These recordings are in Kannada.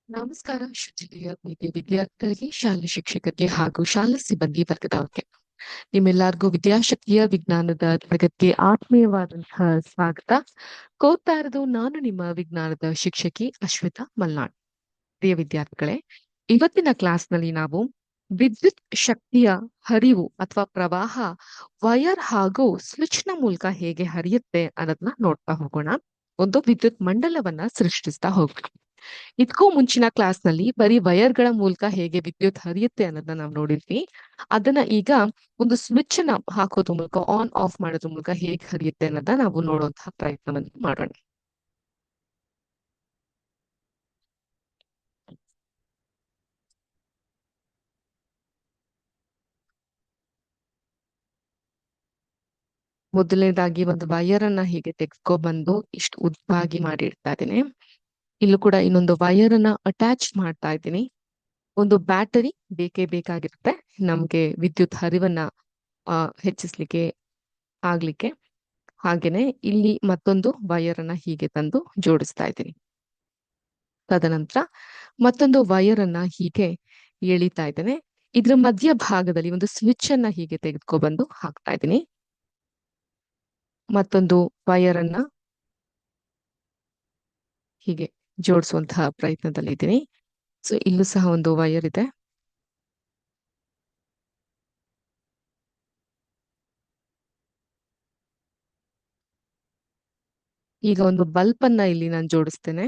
ನಮಸ್ಕಾರ ಶ್ರುತಿಯ ಪ್ರೀತಿ ವಿದ್ಯಾರ್ಥಿಗಳಿಗೆ, ಶಾಲಾ ಶಿಕ್ಷಕರಿಗೆ ಹಾಗೂ ಶಾಲಾ ಸಿಬ್ಬಂದಿ ವರ್ಗದವರಿಗೆ ನಿಮ್ಮೆಲ್ಲರಿಗೂ ವಿದ್ಯಾಶಕ್ತಿಯ ವಿಜ್ಞಾನದ ತರಗತಿಗೆ ಆತ್ಮೀಯವಾದಂತಹ ಸ್ವಾಗತ ಕೋರ್ತಾ ಇರೋದು. ನಾನು ನಿಮ್ಮ ವಿಜ್ಞಾನದ ಶಿಕ್ಷಕಿ ಅಶ್ವಿತಾ ಮಲ್ನಾಡ್. ಪ್ರಿಯ ವಿದ್ಯಾರ್ಥಿಗಳೇ, ಇವತ್ತಿನ ಕ್ಲಾಸ್ನಲ್ಲಿ ನಾವು ವಿದ್ಯುತ್ ಶಕ್ತಿಯ ಹರಿವು ಅಥವಾ ಪ್ರವಾಹ ವಯರ್ ಹಾಗೂ ಸ್ವಿಚ್ ನ ಮೂಲಕ ಹೇಗೆ ಹರಿಯುತ್ತೆ ಅನ್ನೋದನ್ನ ನೋಡ್ತಾ ಹೋಗೋಣ. ಒಂದು ವಿದ್ಯುತ್ ಮಂಡಲವನ್ನ ಸೃಷ್ಟಿಸ್ತಾ ಹೋಗೋಣ. ಇದಕ್ಕೂ ಮುಂಚಿನ ಕ್ಲಾಸ್ ನಲ್ಲಿ ಬರೀ ವೈರ್ಗಳ ಮೂಲಕ ಹೇಗೆ ವಿದ್ಯುತ್ ಹರಿಯುತ್ತೆ ಅನ್ನೋದನ್ನ ನಾವು ನೋಡಿದ್ವಿ. ಅದನ್ನ ಈಗ ಒಂದು ಸ್ವಿಚ್ ನ ಹಾಕೋದ್ರ ಮೂಲಕ, ಆನ್ ಆಫ್ ಮಾಡೋದ್ರ ಮೂಲಕ ಹೇಗೆ ಹರಿಯುತ್ತೆ ಅನ್ನೋದನ್ನ ನಾವು ನೋಡುವಂತಹ ಪ್ರಯತ್ನವನ್ನು ಮಾಡೋಣ. ಮೊದಲನೇದಾಗಿ ಒಂದು ವೈರ್ ಅನ್ನ ಹೀಗೆ ತೆಗೆದುಕೊಂಡ್ಬಂದು ಇಷ್ಟು ಉದ್ದಾಗಿ ಮಾಡಿಡ್ತಾ ಇದ್ದೀನಿ. ಇಲ್ಲೂ ಕೂಡ ಇನ್ನೊಂದು ವೈರ್ ಅನ್ನ ಅಟ್ಯಾಚ್ ಮಾಡ್ತಾ ಇದ್ದೀನಿ. ಒಂದು ಬ್ಯಾಟರಿ ಬೇಕೇ ಬೇಕಾಗಿರುತ್ತೆ ನಮ್ಗೆ ವಿದ್ಯುತ್ ಹರಿವನ್ನ ಹೆಚ್ಚಿಸ್ಲಿಕ್ಕೆ ಆಗ್ಲಿಕ್ಕೆ. ಹಾಗೇನೆ ಇಲ್ಲಿ ಮತ್ತೊಂದು ವೈರ್ ಅನ್ನ ಹೀಗೆ ತಂದು ಜೋಡಿಸ್ತಾ ಇದ್ದೀನಿ. ತದನಂತರ ಮತ್ತೊಂದು ವೈರ್ ಅನ್ನ ಹೀಗೆ ಎಳಿತಾ ಇದ್ದೇನೆ. ಇದ್ರ ಮಧ್ಯ ಭಾಗದಲ್ಲಿ ಒಂದು ಸ್ವಿಚ್ ಅನ್ನ ಹೀಗೆ ತೆಗೆದುಕೊಬಂದು ಹಾಕ್ತಾ ಇದ್ದೀನಿ. ಮತ್ತೊಂದು ವೈರ್ ಅನ್ನ ಹೀಗೆ ಜೋಡಿಸುವಂತಹ ಪ್ರಯತ್ನದಲ್ಲಿ ಇದ್ದೀನಿ. ಸೊ ಇಲ್ಲೂ ಸಹ ಒಂದು ವೈರ್ ಇದೆ. ಈಗ ಒಂದು ಬಲ್ಬ್ ಅನ್ನ ಇಲ್ಲಿ ನಾನು ಜೋಡಿಸ್ತೇನೆ.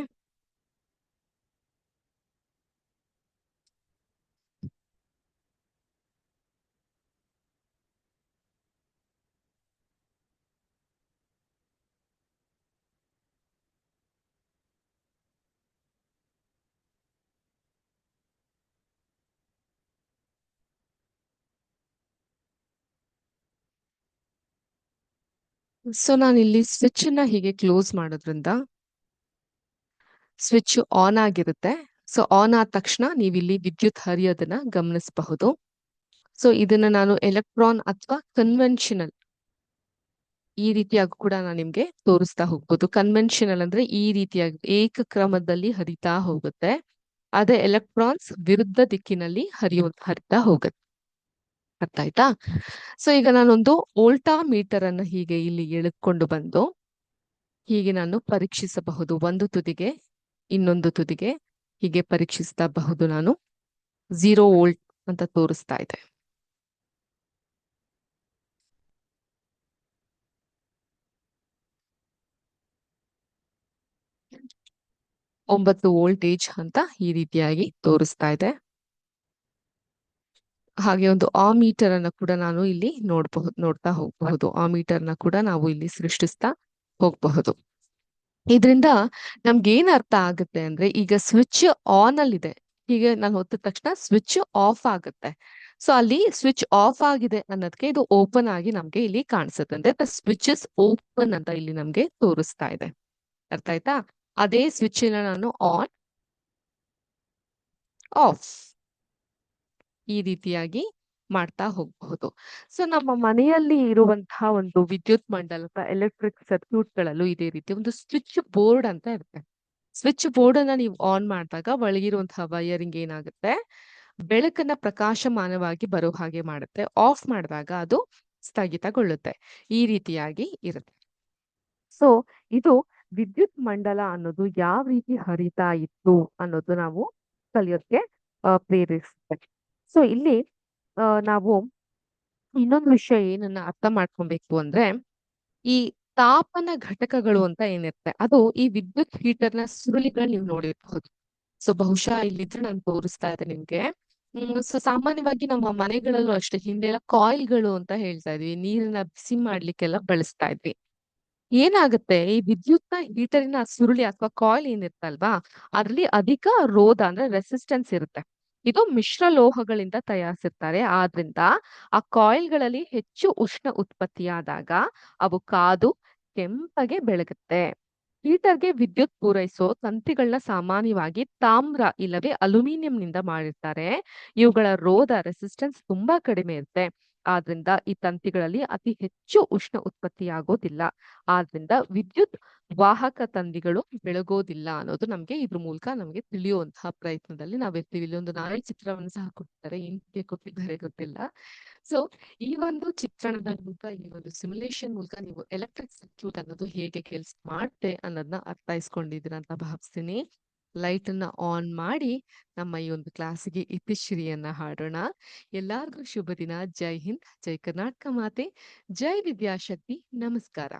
ಸೊ ನಾನು ಇಲ್ಲಿ ಸ್ವಿಚ್ ಅನ್ನ ಹೀಗೆ ಕ್ಲೋಸ್ ಮಾಡೋದ್ರಿಂದ ಸ್ವಿಚ್ ಆನ್ ಆಗಿರುತ್ತೆ. ಸೊ ಆನ್ ಆದ ತಕ್ಷಣ ನೀವಿಲ್ಲಿ ವಿದ್ಯುತ್ ಹರಿಯೋದನ್ನ ಗಮನಿಸಬಹುದು. ಸೊ ಇದನ್ನ ನಾನು ಎಲೆಕ್ಟ್ರಾನ್ ಅಥವಾ ಕನ್ವೆನ್ಷನಲ್ ಈ ರೀತಿಯಾಗಿ ಕೂಡ ನಾನು ನಿಮ್ಗೆ ತೋರಿಸ್ತಾ ಹೋಗ್ಬೋದು. ಕನ್ವೆನ್ಷನಲ್ ಅಂದ್ರೆ ಈ ರೀತಿಯಾಗಿ ಏಕಕ್ರಮದಲ್ಲಿ ಹರಿತಾ ಹೋಗುತ್ತೆ. ಅದೇ ಎಲೆಕ್ಟ್ರಾನ್ಸ್ ವಿರುದ್ಧ ದಿಕ್ಕಿನಲ್ಲಿ ಹರಿತಾ ಹೋಗುತ್ತೆ. ಅರ್ಥ ಆಯ್ತಾ? ಸೊ ಈಗ ನಾನೊಂದು ವೋಲ್ಟಾ ಮೀಟರ್ ಅನ್ನ ಹೀಗೆ ಇಲ್ಲಿ ಎಳೆದುಕೊಂಡು ಬಂದು ಹೀಗೆ ನಾನು ಪರೀಕ್ಷಿಸಬಹುದು. ಒಂದು ತುದಿಗೆ ಇನ್ನೊಂದು ತುದಿಗೆ ಹೀಗೆ ಪರೀಕ್ಷಿಸಬಹುದು. ನಾನು 0 ವೋಲ್ಟ್ ಅಂತ ತೋರಿಸ್ತಾ ಇದೆ. 9 ವೋಲ್ಟೇಜ್ ಅಂತ ಈ ರೀತಿಯಾಗಿ ತೋರಿಸ್ತಾ ಇದೆ. ಹಾಗೆ ಒಂದು ಆ ಮೀಟರ್ ಅನ್ನ ಕೂಡ ನಾನು ಇಲ್ಲಿ ನೋಡ್ತಾ ಹೋಗಬಹುದು. ಆ ಮೀಟರ್ ನ ಕೂಡ ನಾವು ಇಲ್ಲಿ ಸೃಷ್ಟಿಸ್ತಾ ಹೋಗಬಹುದು. ಇದರಿಂದ ನಮ್ಗೆ ಏನ್ ಅರ್ಥ ಆಗುತ್ತೆ ಅಂದ್ರೆ, ಈಗ ಸ್ವಿಚ್ ಆನ್ ಅಲ್ಲಿ ಇದೆ, ಹೀಗೆ ನಾನು ಹೊತ್ತ ತಕ್ಷಣ ಸ್ವಿಚ್ ಆಫ್ ಆಗುತ್ತೆ. ಸೊ ಅಲ್ಲಿ ಸ್ವಿಚ್ ಆಫ್ ಆಗಿದೆ ಅನ್ನೋದಕ್ಕೆ ಇದು ಓಪನ್ ಆಗಿ ನಮ್ಗೆ ಇಲ್ಲಿ ಕಾಣಿಸುತ್ತೆ. ಅಂದ್ರೆ ಸ್ವಿಚ್ ಇಸ್ ಓಪನ್ ಅಂತ ಇಲ್ಲಿ ನಮ್ಗೆ ತೋರಿಸ್ತಾ ಇದೆ. ಅರ್ಥ ಆಯ್ತಾ? ಅದೇ ಸ್ವಿಚ್ ನಾನು ಆನ್ ಆಫ್ ಈ ರೀತಿಯಾಗಿ ಮಾಡ್ತಾ ಹೋಗಬಹುದು. ಸೊ ನಮ್ಮ ಮನೆಯಲ್ಲಿ ಇರುವಂತಹ ಒಂದು ವಿದ್ಯುತ್ ಮಂಡಲ ಅಥವಾ ಎಲೆಕ್ಟ್ರಿಕ್ ಸರ್ಕ್ಯೂಟ್ ಗಳಲ್ಲೂ ಇದೇ ರೀತಿ ಒಂದು ಸ್ವಿಚ್ ಬೋರ್ಡ್ ಅಂತ ಇರುತ್ತೆ. ಸ್ವಿಚ್ ಬೋರ್ಡ್ ಅನ್ನ ನೀವು ಆನ್ ಮಾಡಿದಾಗ ಒಳಗಿರುವಂತಹ ವೈರಿಂಗ್ ಏನಾಗುತ್ತೆ, ಬೆಳಕನ್ನ ಪ್ರಕಾಶಮಾನವಾಗಿ ಬರೋ ಹಾಗೆ ಮಾಡುತ್ತೆ. ಆಫ್ ಮಾಡಿದಾಗ ಅದು ಸ್ಥಗಿತಗೊಳ್ಳುತ್ತೆ. ಈ ರೀತಿಯಾಗಿ ಇರುತ್ತೆ. ಸೊ ಇದು ವಿದ್ಯುತ್ ಮಂಡಲ ಅನ್ನೋದು ಯಾವ ರೀತಿ ಹರಿತಾ ಇತ್ತು ಅನ್ನೋದು ನಾವು ಕಲಿಯೋಕ್ಕೆ ಪ್ರೇರಿಸುತ್ತೆ. ಸೊ ಇಲ್ಲಿ ನಾವು ಇನ್ನೊಂದು ವಿಷಯ ಏನನ್ನ ಅರ್ಥ ಮಾಡ್ಕೊಬೇಕು ಅಂದ್ರೆ, ಈ ತಾಪನ ಘಟಕಗಳು ಅಂತ ಏನಿರುತ್ತೆ, ಅದು ಈ ವಿದ್ಯುತ್ ಹೀಟರ್ನ ಸುರುಳಿಗಳನ್ನ ನೀವು ನೋಡಿರಬಹುದು. ಸೊ ಬಹುಶಃ ಇಲ್ಲಿದ್ರೆ ನಾನು ತೋರಿಸ್ತಾ ಇದ್ದೆ ನಿಮ್ಗೆ. ಸೊ ಸಾಮಾನ್ಯವಾಗಿ ನಮ್ಮ ಮನೆಗಳಲ್ಲೂ ಅಷ್ಟೇ ಹಿಂದೆಲ್ಲ ಕಾಯಿಲ್ಗಳು ಅಂತ ಹೇಳ್ತಾ ಇದ್ವಿ. ನೀರನ್ನ ಬಿಸಿ ಮಾಡ್ಲಿಕ್ಕೆಲ್ಲ ಬಳಸ್ತಾ ಇದ್ವಿ. ಏನಾಗುತ್ತೆ, ಈ ವಿದ್ಯುತ್ನ ಹೀಟರಿನ ಸುರುಳಿ ಅಥವಾ ಕಾಯಿಲ್ ಏನಿರ್ತಲ್ವಾ, ಅದ್ರಲ್ಲಿ ಅಧಿಕ ರೋಧ ಅಂದ್ರೆ ರೆಸಿಸ್ಟೆನ್ಸ್ ಇರುತ್ತೆ. ಇದು ಮಿಶ್ರ ಲೋಹಗಳಿಂದ ತಯಾರಿಸಿರ್ತಾರೆ. ಆದ್ರಿಂದ ಆ ಕಾಯಿಲ್ಗಳಲ್ಲಿ ಹೆಚ್ಚು ಉಷ್ಣ ಉತ್ಪತ್ತಿಯಾದಾಗ ಅವು ಕಾದು ಕೆಂಪಗೆ ಬೆಳಗುತ್ತೆ. ಹೀಟರ್ಗೆ ವಿದ್ಯುತ್ ಪೂರೈಸೋ ತಂತಿಗಳನ್ನ ಸಾಮಾನ್ಯವಾಗಿ ತಾಮ್ರ ಇಲ್ಲವೇ ಅಲ್ಯೂಮಿನಿಯಂನಿಂದ ಮಾಡಿರ್ತಾರೆ. ಇವುಗಳ ರೋಧ ರೆಸಿಸ್ಟೆನ್ಸ್ ತುಂಬಾ ಕಡಿಮೆ ಇರುತ್ತೆ. ಆದ್ರಿಂದ ಈ ತಂತಿಗಳಲ್ಲಿ ಅತಿ ಹೆಚ್ಚು ಉಷ್ಣ ಉತ್ಪತ್ತಿಯಾಗೋದಿಲ್ಲ. ಆದ್ರಿಂದ ವಿದ್ಯುತ್ ವಾಹಕ ತಂತಿಗಳು ಬೆಳಗೋದಿಲ್ಲ ಅನ್ನೋದು ನಮ್ಗೆ ಇದ್ರ ಮೂಲಕ ನಮ್ಗೆ ತಿಳಿಯುವಂತಹ ಪ್ರಯತ್ನದಲ್ಲಿ ನಾವಿರ್ತೀವಿ. ಇಲ್ಲಿ ಒಂದು ನಾಯಿ ಚಿತ್ರವನ್ನು ಸಹ ಕೊಟ್ಟಿದ್ದಾರೆ, ಏನ್ಕೆ ಕೊಟ್ಟಿದ್ದಾರೆ ಗೊತ್ತಿಲ್ಲ. ಸೊ ಈ ಒಂದು ಚಿತ್ರಣದ ಮೂಲಕ, ಈ ಒಂದು ಸಿಮ್ಯುಲೇಷನ್ ಮೂಲಕ ನೀವು ಎಲೆಕ್ಟ್ರಿಕ್ ಸರ್ಕ್ಯೂಟ್ ಅನ್ನೋದು ಹೇಗೆ ಕೆಲಸ ಮಾಡುತ್ತೆ ಅನ್ನೋದನ್ನ ಅರ್ಥೈಸ್ಕೊಂಡಿದ್ದೀರಾ ಅಂತ ಭಾವಿಸ್ತೀನಿ. ಲೈಟ್ ಅನ್ನ ಆನ್ ಮಾಡಿ ನಮ್ಮ ಈ ಒಂದು ಕ್ಲಾಸಿಗೆ ಇತಿಶ್ರೀಯನ್ನ ಹಾಡೋಣ. ಎಲ್ಲಾರ್ಗೂ ಶುಭ ದಿನ. ಜೈ ಹಿಂದ್, ಜೈ ಕರ್ನಾಟಕ ಮಾತೆ, ಜೈ ವಿದ್ಯಾಶಕ್ತಿ. ನಮಸ್ಕಾರ.